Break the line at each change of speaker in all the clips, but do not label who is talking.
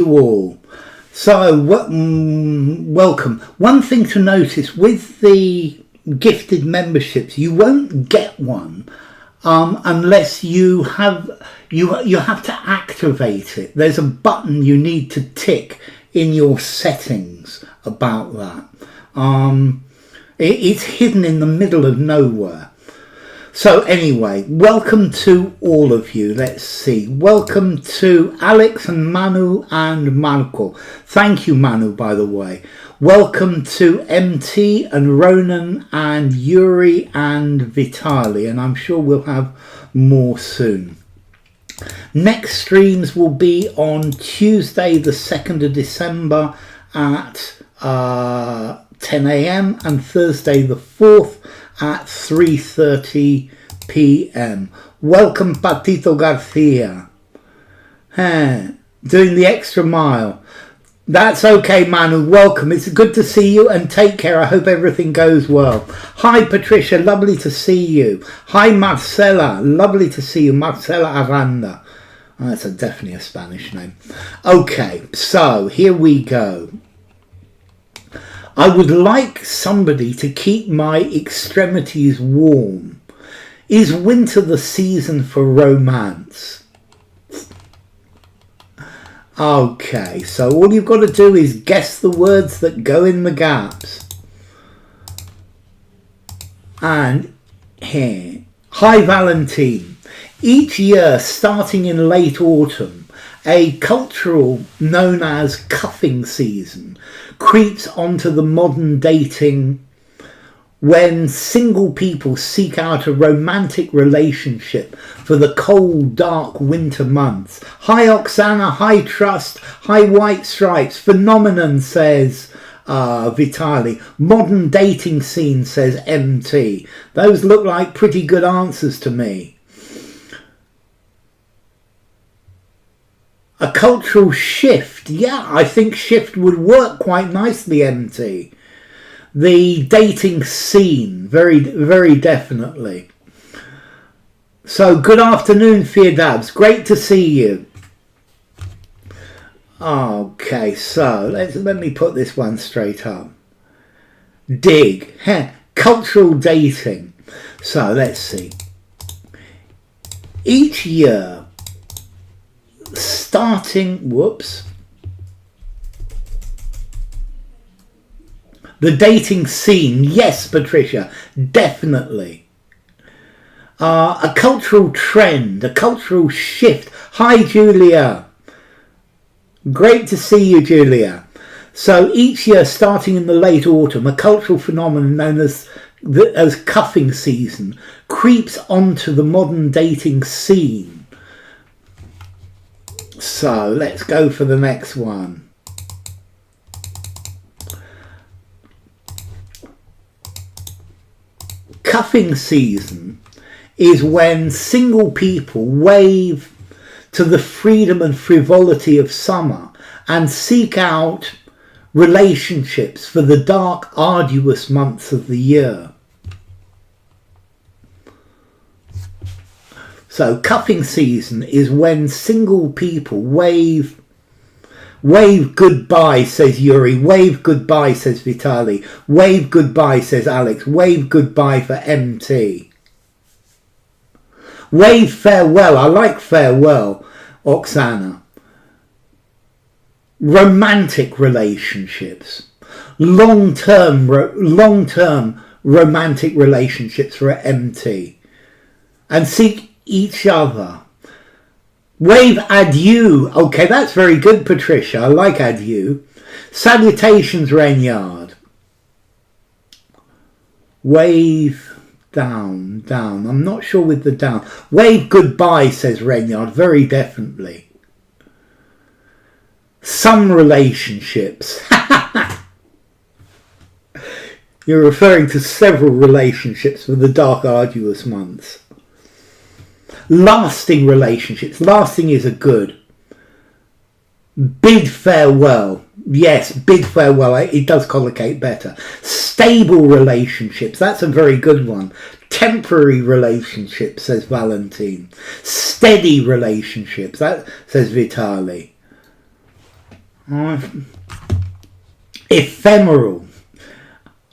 all. So welcome. One thing to notice with the gifted memberships, you won't get one unless you have to activate it. There's a button you need to tick in your settings about that. It's hidden in the middle of nowhere. So anyway, welcome to all of you. Let's see. Welcome to Alex and Manu and Marco. Thank you, Manu, by the way. Welcome to MT and Ronan and Yuri and Vitali, and I'm sure we'll have more soon. Next streams will be on Tuesday the 2nd of December at 10 AM and Thursday the 4th at 3:30 PM. Welcome, Patito Garcia. Doing the extra mile. That's okay, Manu. Welcome. It's good to see you and take care. I hope everything goes well. Hi, Patricia. Lovely to see you. Hi, Marcela. Lovely to see you. Marcela Aranda. Oh, that's definitely a Spanish name. Okay, so here we go. I would like somebody to keep my extremities warm. Is winter the season for romance? Okay, so all you've got to do is guess the words that go in the gaps. And here. Hi, Valentine. Each year, starting in late autumn, a cultural known as cuffing season creeps onto the modern dating when single people seek out a romantic relationship for the cold, dark winter months. Hi, Oksana. Hi, Trust. Hi, White Stripes. Phenomenon, says Vitali. Modern dating scene, says MT. Those look like pretty good answers to me. A cultural shift. Yeah, I think shift would work quite nicely, MT. The dating scene, very, very definitely. So, good afternoon, Firdabs. Great to see you. Okay, so let me put this one straight up. Dig. Cultural dating. So, let's see. Each year, starting, the dating scene, yes, Patricia, definitely. A cultural trend, a cultural shift. Hi, Julia. Great to see you, Julia. So each year, starting in the late autumn, a cultural phenomenon known as cuffing season creeps onto the modern dating scene. So let's go for the next one. Cuffing season is when single people wave to the freedom and frivolity of summer and seek out relationships for the dark, arduous months of the year. So cuffing season is when single people wave goodbye, says Yuri. Wave goodbye, says Vitali. Wave goodbye, says Alex. Wave goodbye for MT. Wave farewell. I like farewell, Oksana. Romantic relationships. Long-term romantic relationships for MT. And seek each other. Wave adieu. Okay, that's very good, Patricia. I like adieu. Salutations, Reynard. Wave down. I'm not sure with the down. Wave goodbye, says Reynard. Very definitely. Some relationships. You're referring to several relationships for the dark, arduous months. Lasting relationships. Lasting is a good. Bid farewell. Yes, bid farewell. It does collocate better. Stable relationships. That's a very good one. Temporary relationships, says Valentine. Steady relationships. That says Vitali. Ephemeral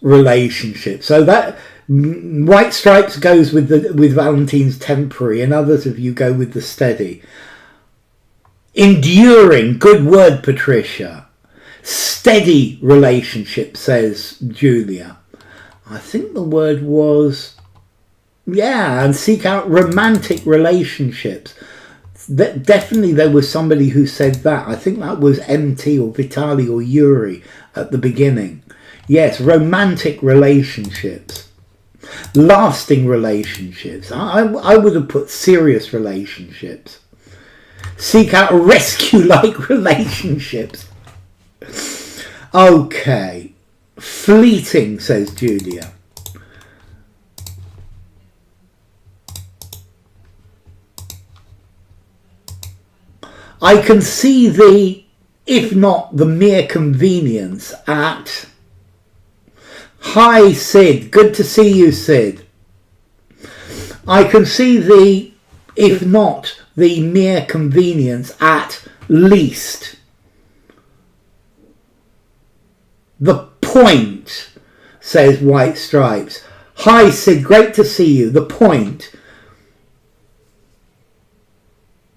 relationship. So that White Stripes goes with Valentine's temporary, and others of you go with the steady. Enduring, good word, Patricia. Steady relationship, says Julia. I think the word was, yeah, and seek out romantic relationships. Definitely there was somebody who said that. I think that was MT or Vitali or Yuri at the beginning. Yes, romantic relationships. Lasting relationships. I would have put serious relationships. Seek out rescue-like relationships. Okay. Fleeting, says Julia. I can see the, if not the mere convenience at... Hi, Sid. Good to see you, Sid. I can see the, if not the mere convenience at least. The point, says White Stripes. Hi, Sid. Great to see you. The point.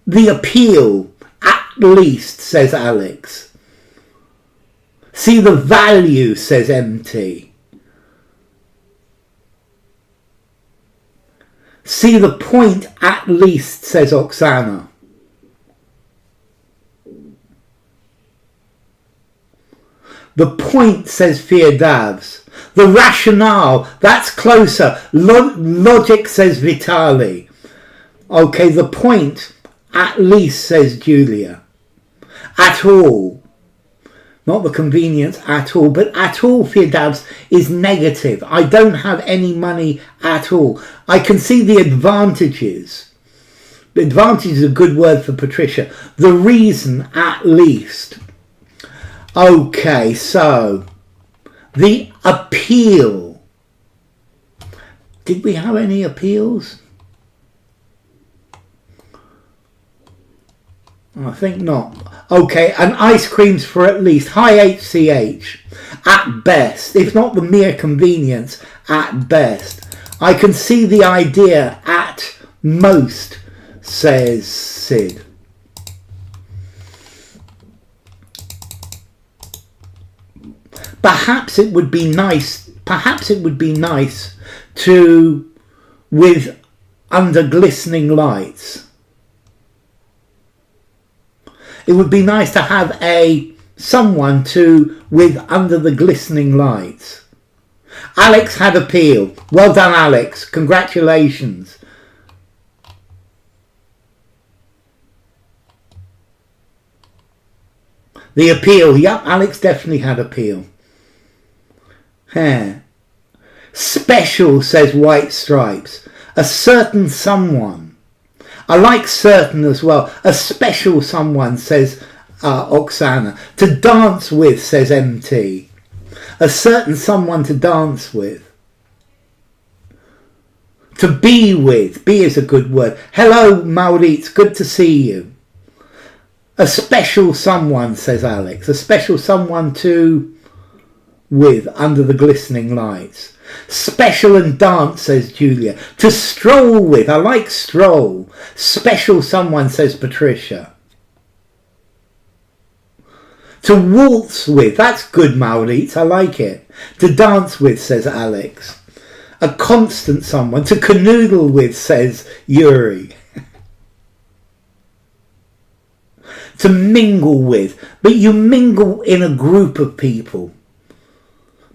The appeal, at least, says Alex. See the value, says MT. See the point, at least, says Oksana. The point, says Firdavs. The rationale, that's closer. Logic, says Vitali. Okay, the point, at least, says Julia. At all. Not the convenience at all, but at all, Firdavs, is negative. I don't have any money at all. I can see the advantages. The advantage is a good word for Patricia. The reason, at least. Okay, so the appeal. Did we have any appeals? I think not. Okay, and ice creams for at least. High HCH. At best. If not the mere convenience, at best. I can see the idea at most, says Sid. Perhaps it would be nice to, with under glistening lights. It would be nice to have someone with under the glistening lights. Alex had appeal. Well done, Alex. Congratulations. The appeal. Yep, Alex definitely had appeal. Special, says White Stripes. A certain someone. I like certain as well. A special someone, says Oksana. To dance with, says MT. A certain someone to dance with. To be with. Be is a good word. Hello, Maurits. Good to see you. A special someone, says Alex. A special someone to... with, under the glistening lights. Special and dance, says Julia. To stroll with. I like stroll. Special someone, says Patricia. To waltz with. That's good, Maurits. I like it. To dance with, says Alex. A constant someone. To canoodle with, says Yuri. To mingle with. But you mingle in a group of people.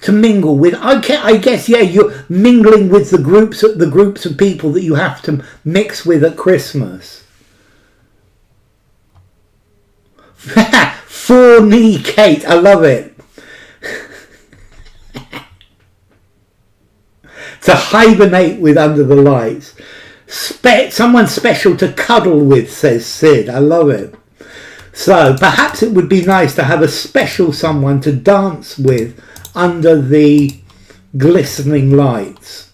To mingle with, I guess, yeah, you're mingling with the groups of people that you have to mix with at Christmas. Fornicate, I love it. To hibernate with under the lights. Someone special to cuddle with, says Sid. I love it. So perhaps it would be nice to have a special someone to dance with under the glistening lights,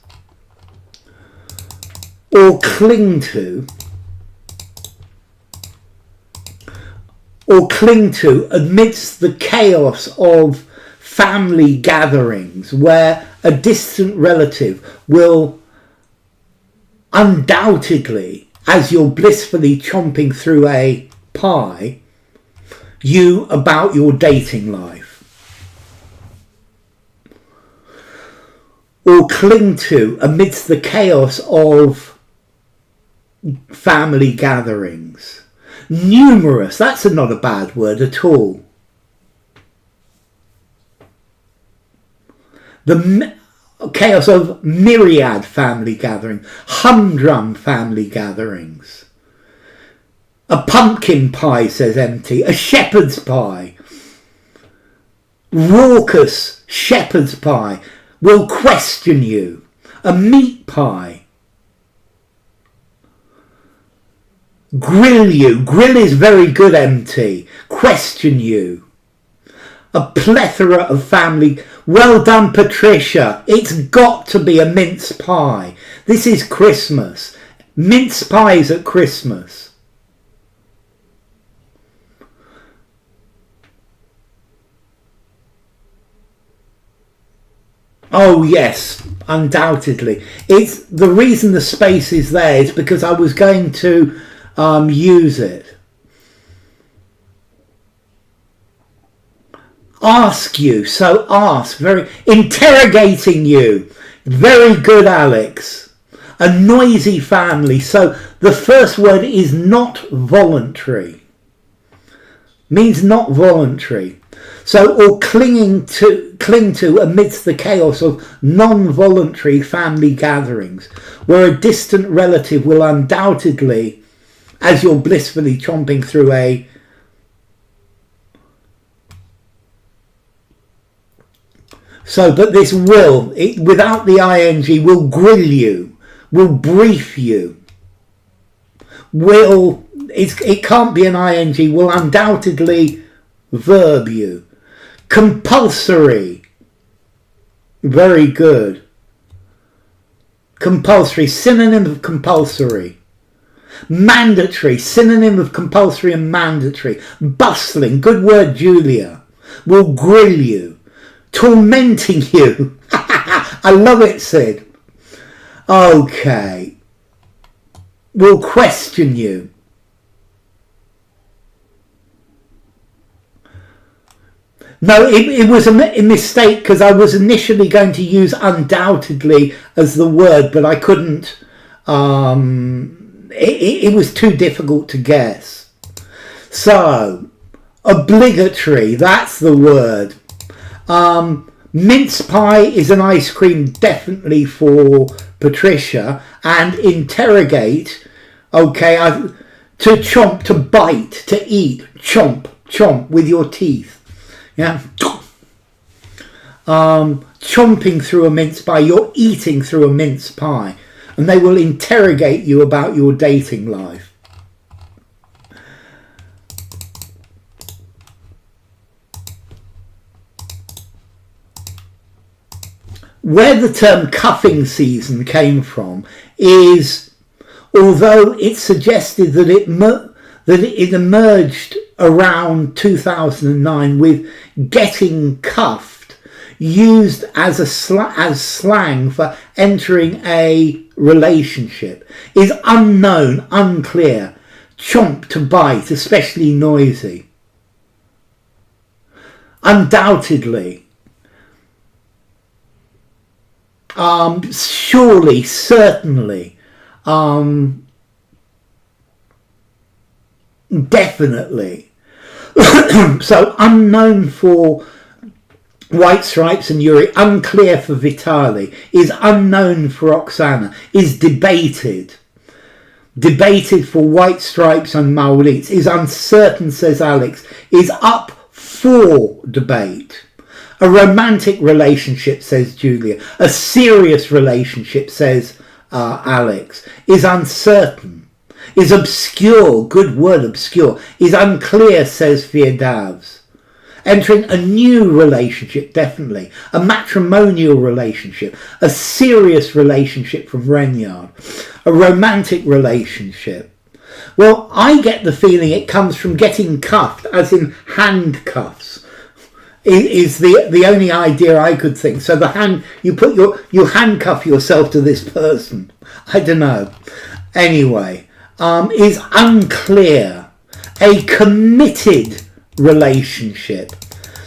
or cling to, or cling to amidst the chaos of family gatherings where a distant relative will undoubtedly, as you're blissfully chomping through a pie, you about your dating life. Or cling to amidst the chaos of family gatherings. Numerous, that's not a bad word at all. The chaos of myriad family gatherings, humdrum family gatherings. A pumpkin pie, says MT, a shepherd's pie. Raucous shepherd's pie will question you. A meat pie. Grill you. Grill is very good, MT. Question you. A plethora of family. Well done, Patricia. It's got to be a mince pie. This is Christmas. Mince pies at Christmas. Oh yes, undoubtedly. It's the reason the space is there is because I was going to use it. Ask you, so ask, very interrogating you. Very good, Alex. A noisy family. So the first word is not voluntary. Means not voluntary. So, or cling to amidst the chaos of non-voluntary family gatherings, where a distant relative will undoubtedly, as you're blissfully chomping through a but this will, without the ing, will grill you, will brief you, it can't be an ing, will undoubtedly verb you. Compulsory, very good. Compulsory, synonym of compulsory. Mandatory, synonym of compulsory and mandatory. Bustling, good word, Julia. Will grill you. Tormenting you. I love it, Sid. Okay. Will question you. No, it was a mistake because I was initially going to use undoubtedly as the word, but I couldn't. It was too difficult to guess. So, obligatory, that's the word. Mince pie is an ice cream definitely for Patricia. And interrogate, okay, to chomp, to bite, to eat, chomp, chomp with your teeth. Yeah, chomping through a mince pie, you're eating through a mince pie, and they will interrogate you about your dating life. Where the term cuffing season came from is, although it suggested that it emerged around 2009 with getting cuffed, used as slang for entering a relationship, is unknown, unclear. Chomp, to bite, especially noisy. Undoubtedly. Surely, certainly. Definitely. So unknown for White Stripes and Yuri, unclear for Vitali, is unknown for Oksana, is debated. Debated for White Stripes and Maurits, is uncertain, says Alex, is up for debate. A romantic relationship, says Julia. A serious relationship, says Alex, is uncertain. Is obscure, good word, obscure, is unclear, says Fierdavs. Entering a new relationship, definitely. A matrimonial relationship. A serious relationship from Renyard. A romantic relationship. Well, I get the feeling it comes from getting cuffed, as in handcuffs, is the only idea I could think. So you handcuff yourself to this person. I don't know. Anyway, is unclear. A committed relationship.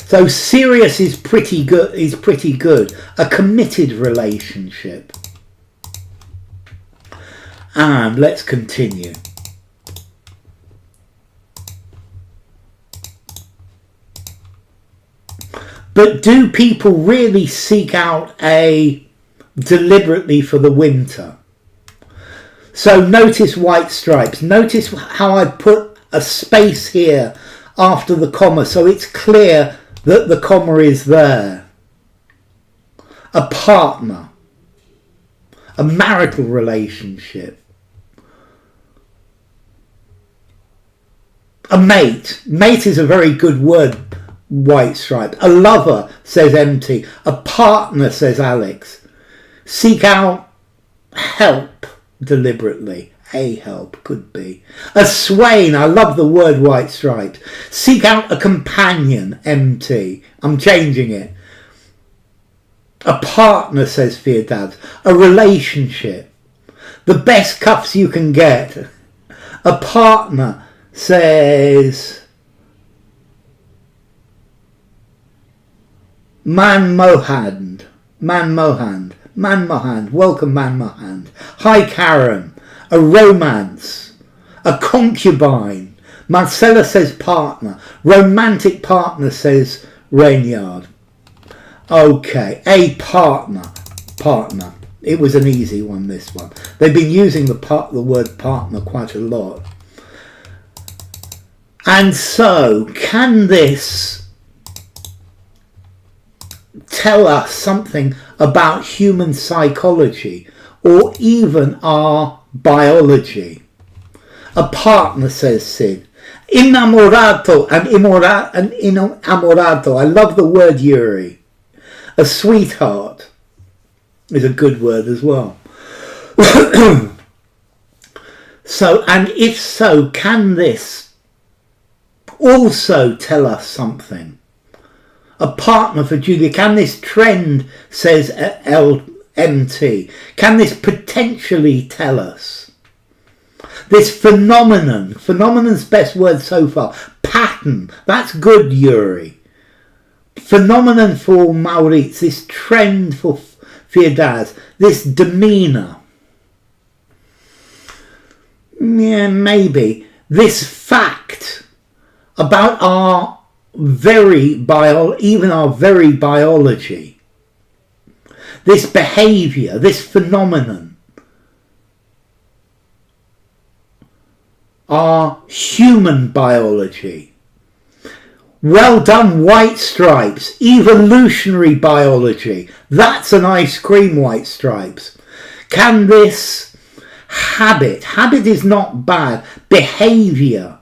So serious is pretty good. A committed relationship. And let's continue. But do people really seek out deliberately for the winter? So notice white stripes. Notice how I put a space here after the comma, so it's clear that the comma is there. A partner. A marital relationship. A mate. Mate is a very good word, white stripe. A lover, says MT. A partner, says Alex. Seek out help deliberately. A help could be. A swain, I love the word white stripe. Seek out a companion, MT. I'm changing it. A partner, says Firdaz. A relationship. The best cuffs you can get. A partner, says Man Mohand. Welcome, Man Mohand. Hi, Karen. A romance. A concubine. Marcella says partner. Romantic partner, says Rainyard. Okay, a partner. It was an easy one, this one. They've been using the word partner quite a lot. And so, can this tell us something about human psychology or even our biology? A partner, says Sid. Innamorato and inamorato. I love the word, Yuri. A sweetheart is a good word as well. So, and if so, can this also tell us something? A partner for Julia. Can this trend, says LMT, can this potentially tell us? This phenomenon's best word so far. Pattern, that's good, Yuri. Phenomenon for Maurits, this trend for Firdaz, this demeanour. Yeah, maybe. This fact about our very biology. This behaviour, this phenomenon. Our human biology. Well done, white stripes. Evolutionary biology. That's an ice cream, white stripes. Can this habit is not bad. Behaviour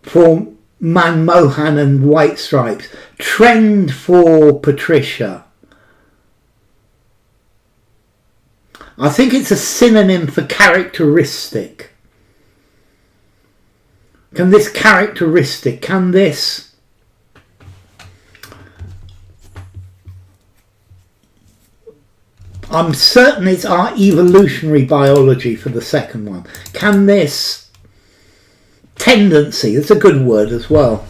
for Manmohan and white stripes. Trend for Patricia. I think it's a synonym for characteristic. Can this characteristic, can this I'm certain it's our evolutionary biology for the second one. Can this tendency, that's a good word as well.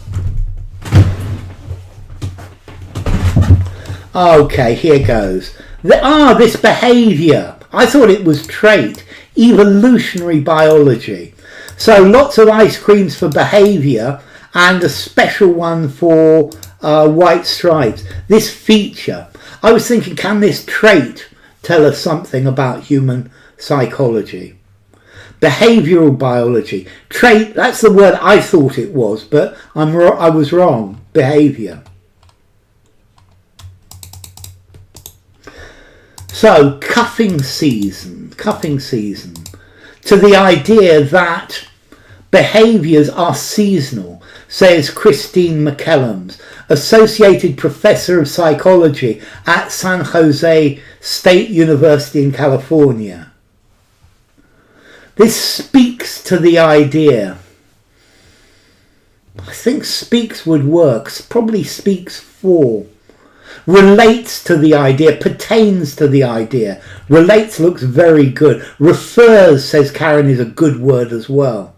Okay, here goes. This behaviour. I thought it was trait. Evolutionary biology. So lots of ice creams for behaviour and a special one for white stripes. This feature. I was thinking, can this trait tell us something about human psychology? Behavioural biology. Trait, that's the word I thought it was, but I was wrong. Behaviour. So, cuffing season. To the idea that behaviours are seasonal, says Christine McCellums, Associated Professor of Psychology at San Jose State University in California. This speaks to the idea. I think speaks would work. Probably speaks for. Relates to the idea. Pertains to the idea. Relates looks very good. Refers, says Karen, is a good word as well.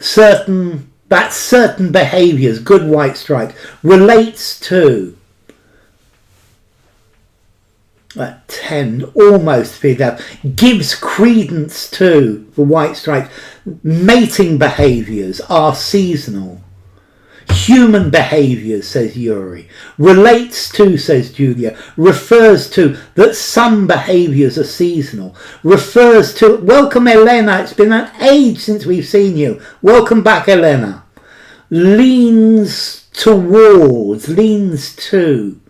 Certain behaviours. Good white stripes. Relates to. At 10, almost figured out. Gives credence to the white stripes. Mating behaviours are seasonal. Human behaviours, says Yuri. Relates to, says Julia. Refers to that some behaviours are seasonal. Refers to. Welcome, Elena. It's been an age since we've seen you. Welcome back, Elena. Leans towards. Leans to.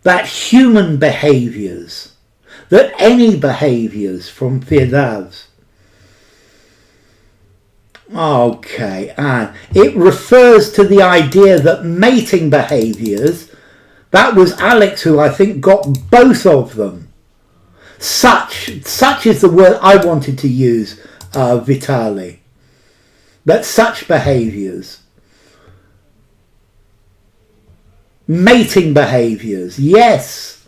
That human behaviours, that any behaviours from Firdavs. Okay, and it refers to the idea that mating behaviours, that was Alex who I think got both of them. Such is the word I wanted to use, Vitali. That such behaviours. Mating behaviours, yes.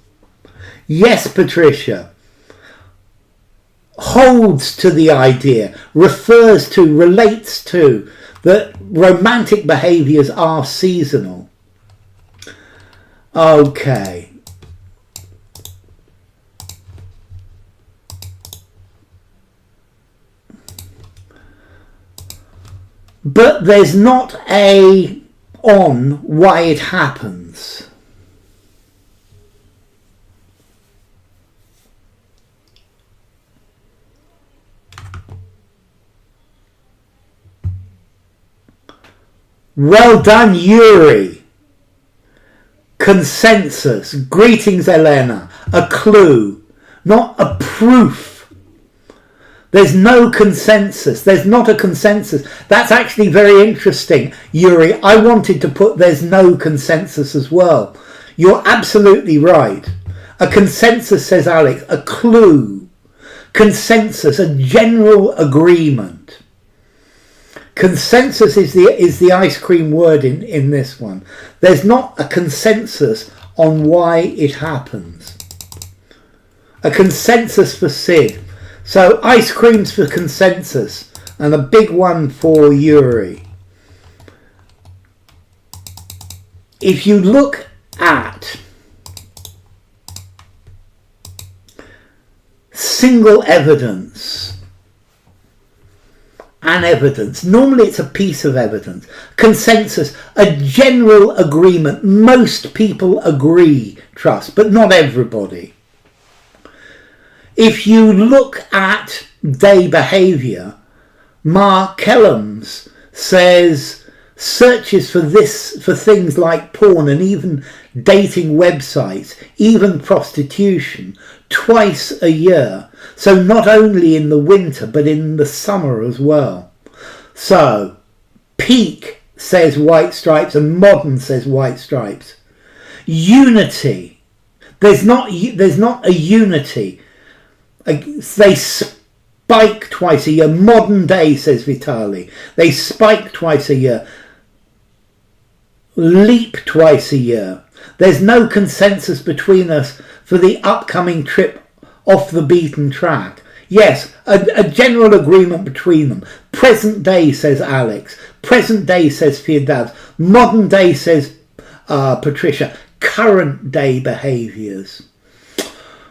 Yes, Patricia. Holds to the idea, refers to, relates to, that romantic behaviours are seasonal. Okay. But there's not a on why it happens. Well done, Yuri. Consensus. Greetings, Elena. A clue, not a proof. There's no consensus. There's not a consensus. That's actually very interesting, Yuri. I wanted to put there's no consensus as well. You're absolutely right. A consensus, says Alex. A clue. Consensus, a general agreement. Consensus is the ice cream word in this one. There's not a consensus on why it happens. A consensus for Sid. So ice creams for consensus and a big one for Yuri. If you look at single evidence and evidence, normally it's a piece of evidence. Consensus, a general agreement. Most people agree, trust, but not everybody. If you look at day behaviour, Mark Kellums says searches for things like porn and even dating websites, even prostitution, twice a year. So not only in the winter, but in the summer as well. So peak, says White Stripes, and modern, says White Stripes. Unity. There's not a unity. They spike twice a year. Modern day, says Vitali. They spike twice a year. Leap twice a year. There's no consensus between us for the upcoming trip off the beaten track. Yes, a general agreement between them. Present day, says Alex. Present day, says Firdavs. Modern day, says Patricia. Current day behaviours.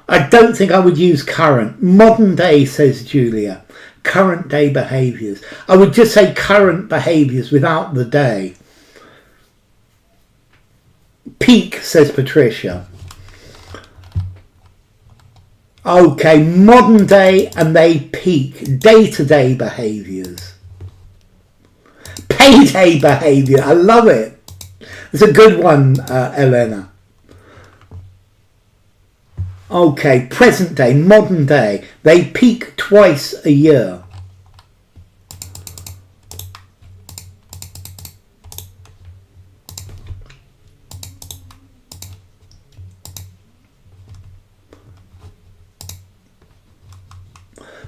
I don't think I would use current. Modern day, says Julia. Current day behaviours. I would just say current behaviours without the day. Peak, says Patricia. Okay, modern day and they peak. Day-to-day behaviours. Payday behaviour. I love it. It's a good one, Elena. Okay, present day, modern day. They peak twice a year.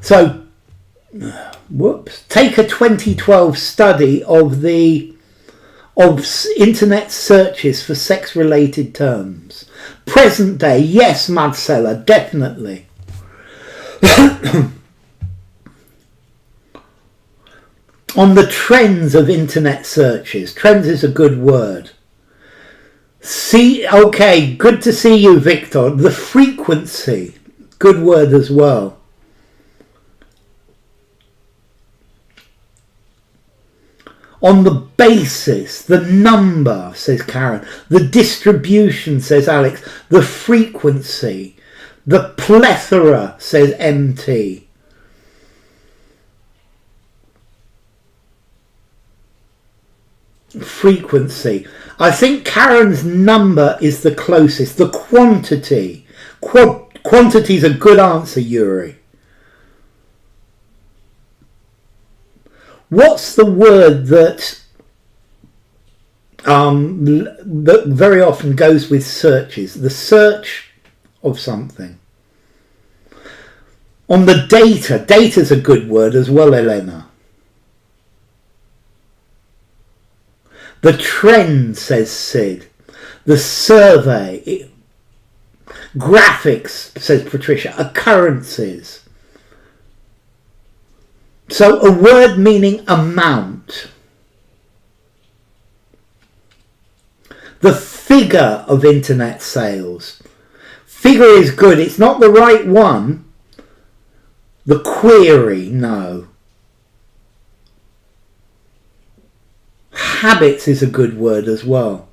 So whoops, take a 2012 study of internet searches for sex-related terms. Present day, yes, Marcella, definitely. On the trends of internet searches. Trends is a good word. Okay, good to see you, Victor. The frequency, good word as well. On the basis, the number, says Karen. The distribution, says Alex. The frequency. The plethora, says MT. Frequency. I think Karen's number is the closest. The quantity. Quantity is a good answer, Yuri. What's the word that very often goes with searches? The search of something. On the data. Data's a good word as well, Elena. The trend, says Sid. The survey. Graphics, says Patricia. Occurrences. So a word meaning amount. The figure of internet sales. Figure is good. It's not the right one. The query, no. Habits is a good word as well.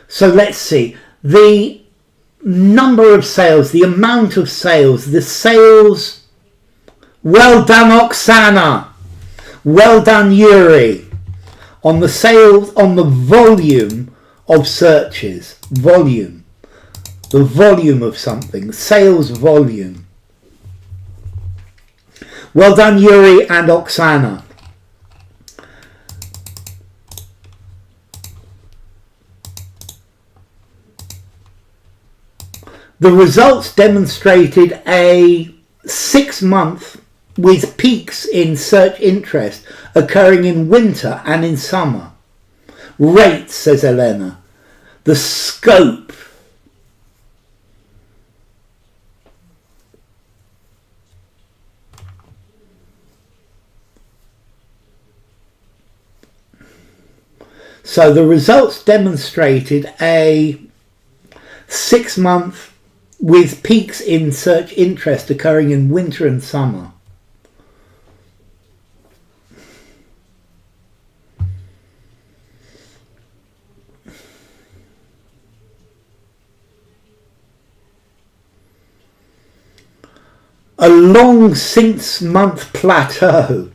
So let's see. The number of sales, the amount of sales, the sales. Well done, Oksana. Well done, Yuri. On the sales, on the volume of searches. Volume. The volume of something. Sales volume. Well done, Yuri and Oksana. The results demonstrated a 6 month with peaks in search interest occurring in winter and in summer. Rates, says Elena. The scope. So the results demonstrated a 6 month with peaks in search interest occurring in winter and summer. A long 6 month plateau.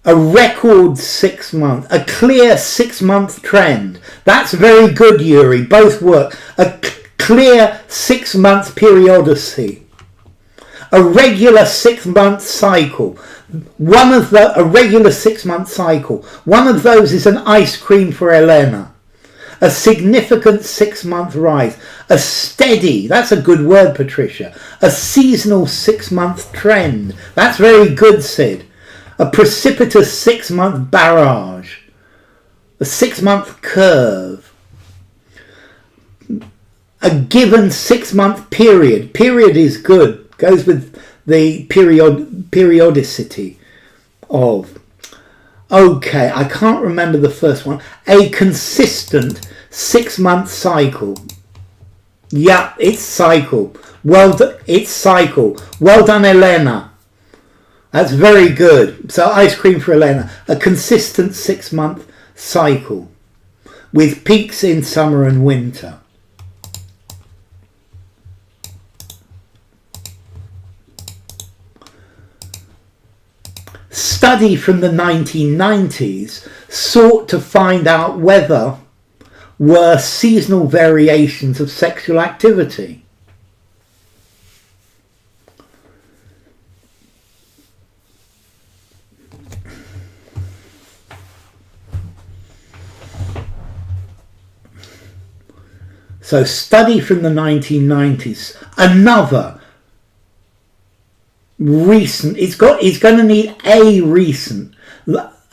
A record 6 month, a clear 6 month trend. That's very good, Yuri. Both work. A clear 6 month periodicity. A regular 6 month cycle. A regular 6 month cycle. One of those is an ice cream for Elena. A significant 6 month rise. A steady, that's a good word, Patricia. A seasonal 6 month trend. That's very good, Sid. A precipitous 6 month barrage. A 6 month curve. A given 6 month period. Period is good. Goes with the periodicity of. Okay, I can't remember the first one. A consistent 6 month cycle. Yeah, it's cycle. It's cycle. Well done, Elena. That's very good. So ice cream for Elena. A consistent 6 month cycle with peaks in summer and winter. Study from the 1990s sought to find out whether were seasonal variations of sexual activity. So study from the 1990s. Another recent. It's going to need a recent.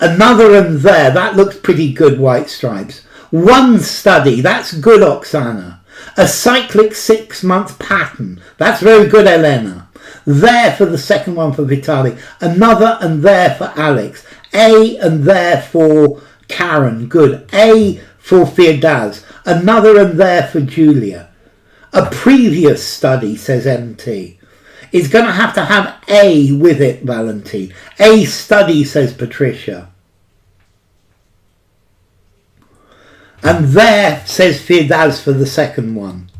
Another and there. That looks pretty good, white stripes. One study. That's good, Oksana. A cyclic 6-month pattern. That's very good, Elena. There for the second one for Vitali. Another and there for Alex. A and there for Karen. Good. A for Firdaz. Another and there for Julia. A previous study, says MT. It's going to have A with it, Valentine. A study, says Patricia. And there, says Firdaz for the second one.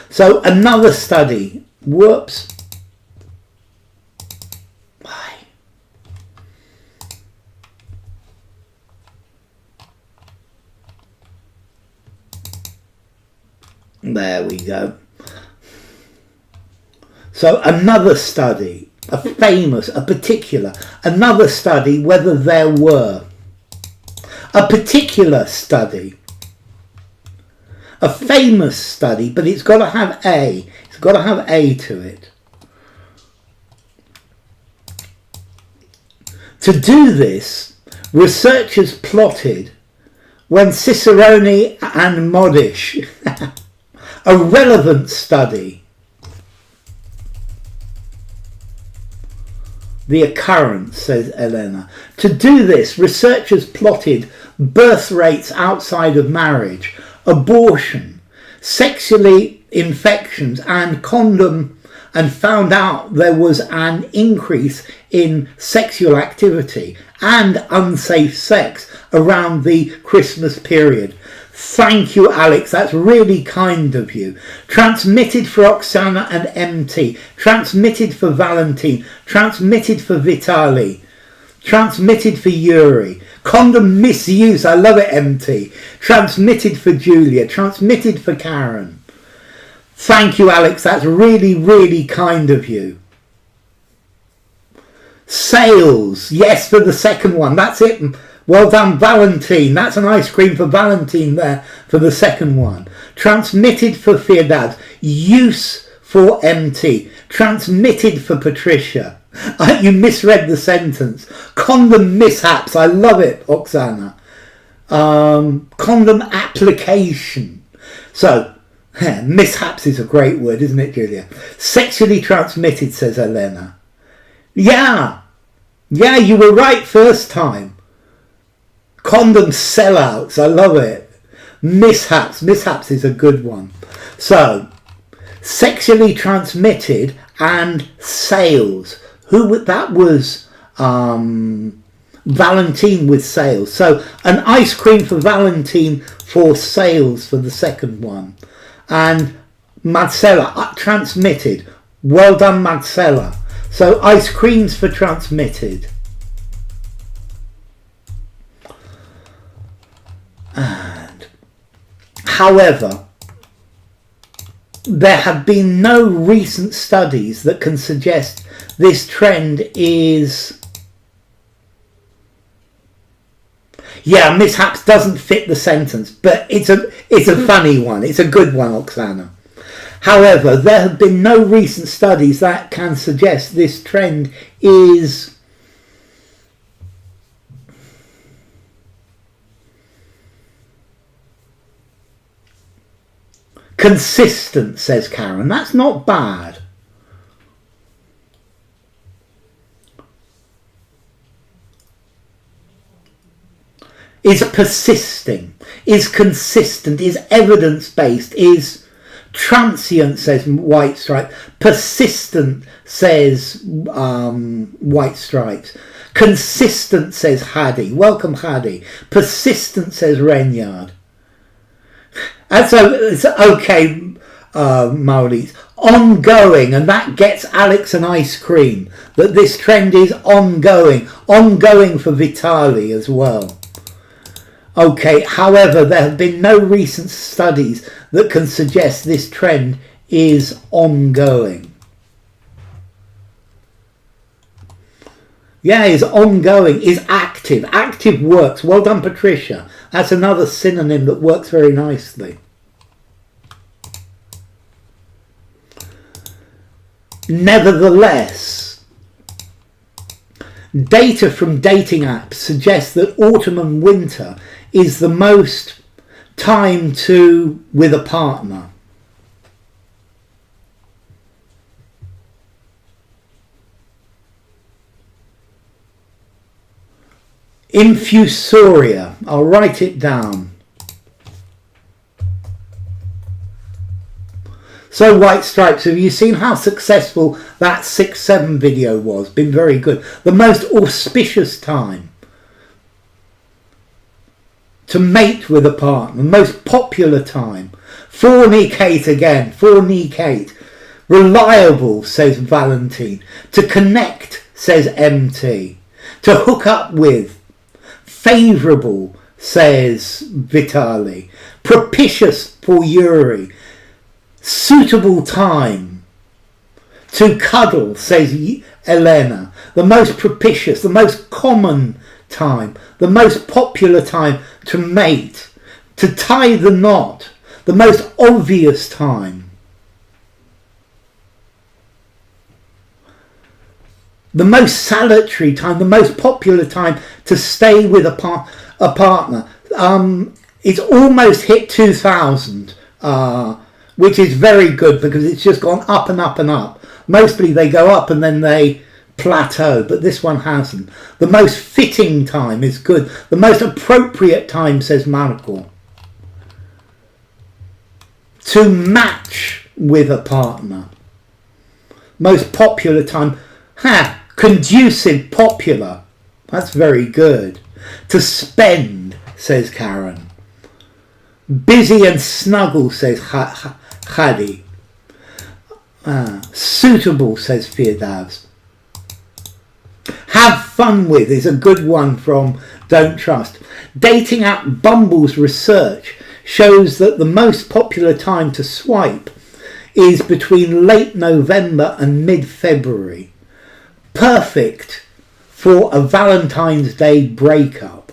So another study. Whoops. Why? There we go. So another study, a particular, another study, whether there were. A particular study. A famous study, but it's got to have A. It's got to have A to it. To do this, researchers plotted when Cicerone and Modish, a relevant study, the occurrence, says Elena. To do this, researchers plotted birth rates outside of marriage, abortion, sexually infections and condom, and found out there was an increase in sexual activity and unsafe sex around the Christmas period. Thank you, Alex. That's really kind of you. Transmitted for Oksana and MT. Transmitted for Valentine. Transmitted for Vitali. Transmitted for Yuri. Condom misuse. I love it, MT. Transmitted for Julia. Transmitted for Karen. Thank you, Alex. That's really, really kind of you. Sales. Yes, for the second one. That's it. Well done, Valentine. That's an ice cream for Valentine there for the second one. Transmitted for Firdad. Use for MT. Transmitted for Patricia. You misread the sentence. Condom mishaps. I love it, Oksana. Condom application. So, mishaps is a great word, isn't it, Julia? Sexually transmitted, says Elena. Yeah, you were right first time. Condom sellouts. I love it. Mishaps is a good one. So, sexually transmitted and sales. That was Valentine with sales. So an ice cream for Valentine for sales for the second one. And Marcella, transmitted. Well done, Marcella. So ice creams for transmitted. And however, there have been no recent studies that can suggest this trend is... Yeah, mishaps doesn't fit the sentence, but it's a funny one. It's a good one, Oksana. However, there have been no recent studies that can suggest this trend is consistent, says Karen. That's not bad. Is persisting, is consistent, is evidence-based, is transient, says White Stripe. Persistent, says White Stripes. Consistent, says Hadi. Welcome, Hadi. Persistent, says Renyard. And so it's okay, Maurice. Ongoing, and that gets Alex an ice cream. That this trend is ongoing. Ongoing for Vitali as well. Okay, however, there have been no recent studies that can suggest this trend is ongoing. Yeah, is ongoing, is active. Active works. Well done, Patricia. That's another synonym that works very nicely. Nevertheless, Data from dating apps suggests that autumn and winter is the most time with a partner. Infusoria, I'll write it down. So White Stripes, have you seen how successful that 6-7 video was? Been very good. The most auspicious time to mate with a partner, the most popular time. Fornicate again, fornicate. Reliable, says Valentine. To connect, says MT. To hook up with. Favourable, says Vitali. Propitious for Yuri. Suitable time. To cuddle, says Elena. The most propitious, the most common time. The most popular time to mate. To tie the knot. The most obvious time. The most salutary time, the most popular time to stay with a partner. It's almost hit 2000, which is very good because it's just gone up and up and up. Mostly they go up and then they plateau, but this one hasn't. The most fitting time is good. The most appropriate time, says Marco. To match with a partner. Most popular time. Conducive, popular. That's very good. To spend, says Karen. Busy and snuggle, says Khadi. Suitable, says Firdavs. Have fun with is a good one from Don't Trust. Dating app Bumble's research shows that the most popular time to swipe is between late November and mid-February. Perfect for a Valentine's Day breakup.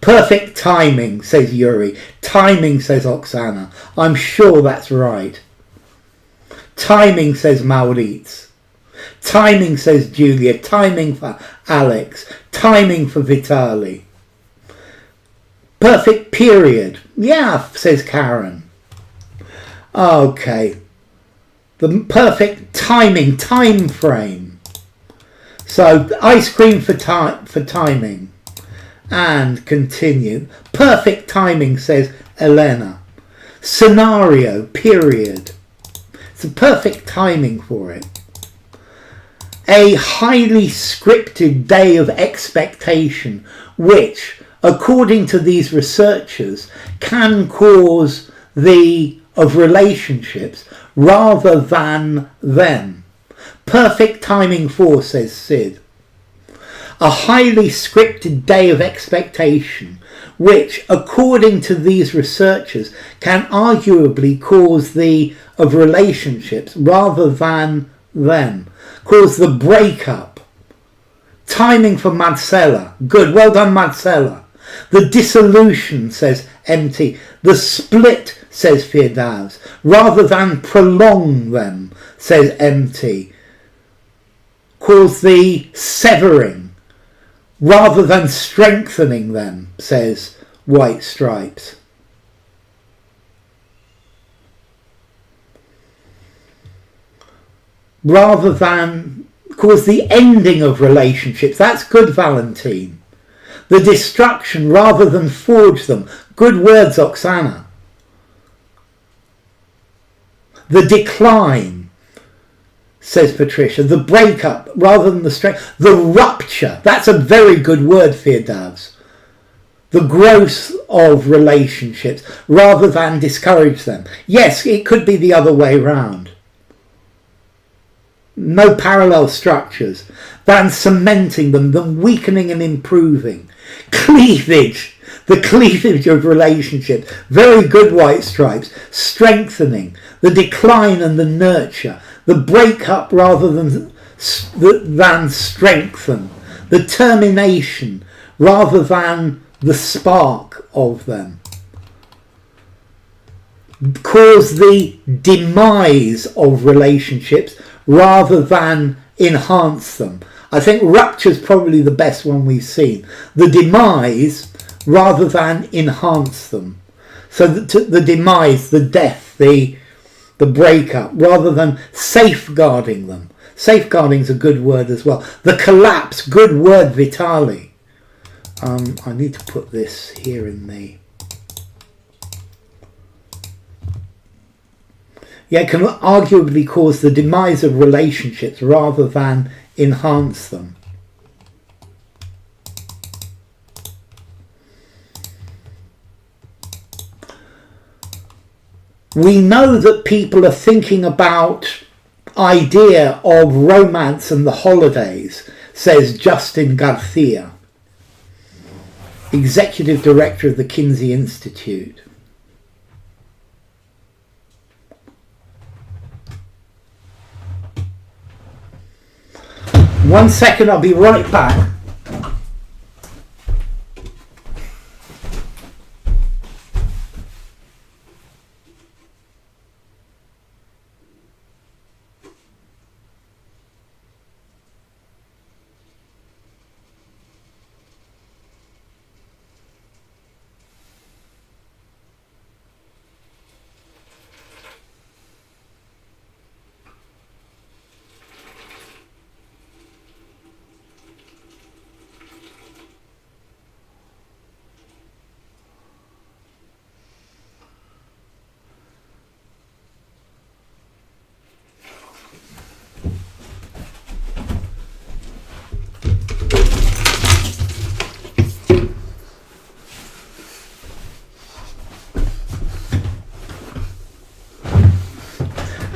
Perfect timing, says Yuri. Timing, says Oksana. I'm sure that's right. Timing, says Maurits. Timing, says Julia. Timing for Alex. Timing for Vitali. Perfect period. Yeah, says Karen. Okay. The perfect timing, time frame. So ice cream for timing. And continue. Perfect timing, says Elena. Scenario, period. It's a perfect timing for it. A highly scripted day of expectation, which, according to these researchers, can cause of relationships rather than them. Perfect timing for, says Sid. A highly scripted day of expectation, which, according to these researchers, can arguably cause of relationships rather than them. Cause the breakup. Timing for Marcella. Good, well done, Marcella. The dissolution, says MT. The split, says Firdavs. Rather than prolong them, says MT. Cause the severing. Rather than strengthening them, says White Stripes. Rather than cause the ending of relationships. That's good, Valentine. The destruction rather than forge them. Good words, Oksana. The decline, says Patricia. The breakup rather than the strength. The rupture. That's a very good word, Firdavs. The growth of relationships rather than discourage them. Yes, it could be the other way round. No parallel structures. Than cementing them, than weakening and improving. Cleavage. The cleavage of relationships. Very good, White Stripes. Strengthening. The decline and the nurture. The breakup rather than strengthen. The termination rather than the spark of them. Cause the demise of relationships rather than enhance them. I think rupture is probably the best one we've seen. The demise rather than enhance them. So the demise, the death, the breakup, rather than safeguarding them. Safeguarding is a good word as well. The collapse, good word, Vitali. I need to put this here in the... Yeah, it can arguably cause the demise of relationships rather than enhance them. We know that people are thinking about idea of romance and the holidays, says Justin Garcia, Executive Director of the Kinsey Institute. One second, I'll be right back.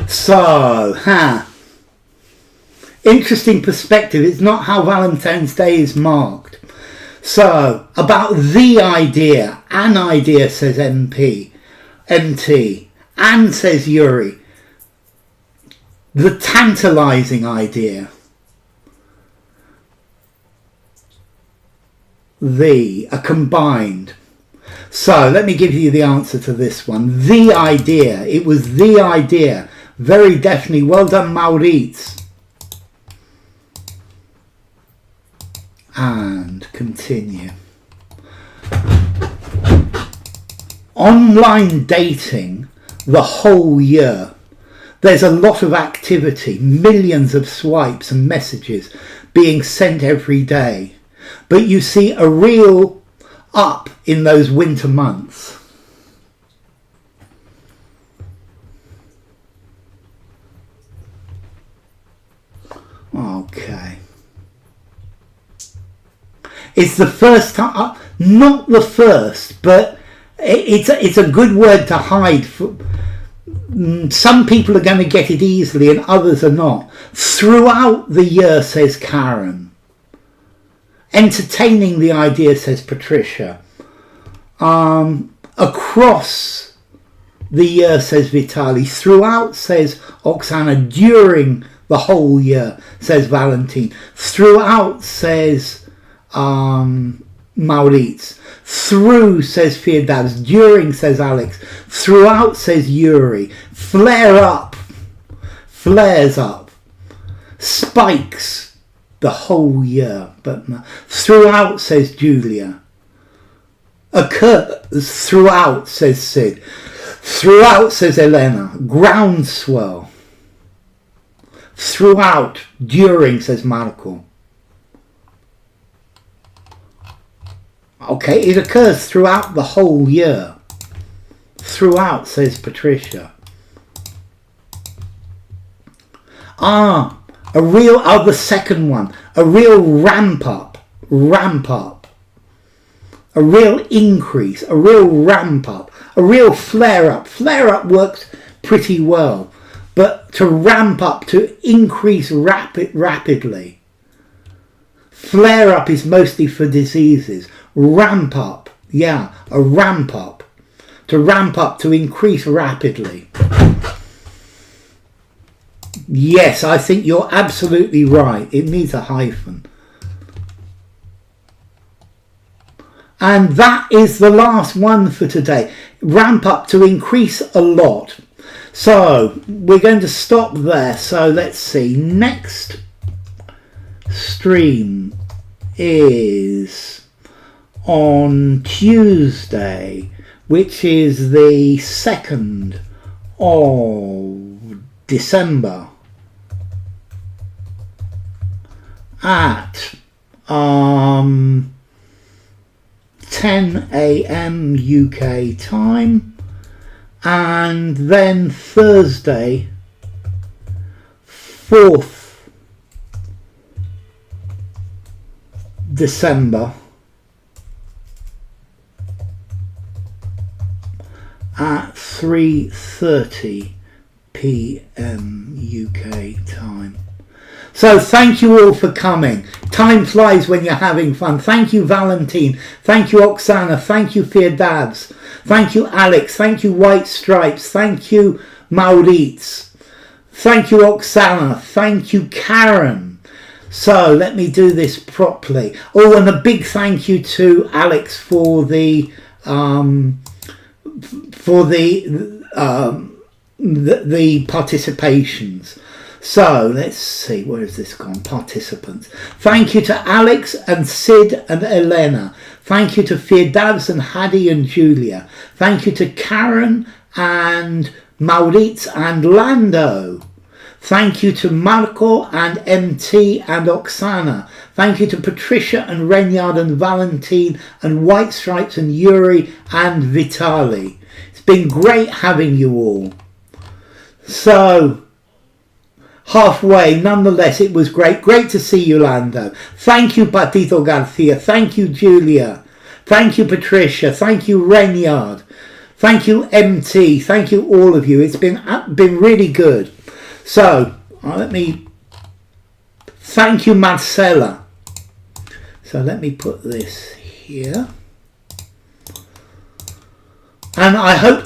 So, interesting perspective. It's not how Valentine's Day is marked. So, about the idea, an idea, says MT, and says Yuri, the tantalizing idea, a combined. So, let me give you the answer to this one. The idea, it was the idea. Very definitely. Well done, Maurice. And continue. Online dating the whole year. There's a lot of activity, millions of swipes and messages being sent every day. But you see a real up in those winter months. Okay. It's the first time, not the first, but it's a good word to hide. Some people are going to get it easily and others are not. Throughout the year, says Karen. Entertaining the idea, says Patricia. Across the year, says Vitali. Throughout, says Oksana. During the whole year, says Valentine. Throughout, says Maurice. Through, says Firdavs. During, says Alex. Throughout, says Yuri. Flare up. Flares up. Spikes the whole year. But no. Throughout, says Julia. Occurs throughout, says Sid. Throughout, says Elena. Groundswell. Throughout, during, says Marco. Okay, it occurs throughout the whole year. Throughout, says Patricia. The second one. A real ramp up. A real increase. A real ramp up. A real flare up. Flare up works pretty well. But to ramp up, to increase rapidly. Flare up is mostly for diseases. Ramp up, yeah, a ramp up. To ramp up, to increase rapidly. Yes, I think you're absolutely right. It needs a hyphen. And that is the last one for today. Ramp up, to increase a lot. So we're going to stop there. So let's see. Next stream is on Tuesday, which is the 2nd of December at 10 a.m. UK time. And then Thursday, 4th December at 3:30 p.m. UK time. So thank you all for coming. Time flies when you're having fun. Thank you, Valentine. Thank you, Oksana. Thank you, Firdavs. Thank you, Alex. Thank you, White Stripes. Thank you, Maurits. Thank you, Oksana. Thank you, Karen. So let me do this properly. Oh, and a big thank you to Alex for the participations. So let's see, where has this gone? Participants. Thank you to Alex and Sid and Elena. Thank you to Firdavs and Hadi and Julia. Thank you to Karen and Maurits and Lando. Thank you to Marco and MT and Oksana. Thank you to Patricia and Renyard and Valentine and White Stripes and Yuri and Vitali. It's been great having you all. So, halfway, nonetheless, it was great. Great to see you, Lando. Thank you, Patito Garcia. Thank you, Julia. Thank you, Patricia. Thank you, Renyard. Thank you, MT. Thank you, all of you. It's been really good. So, let me thank you, Marcella. So let me put this here. And I hope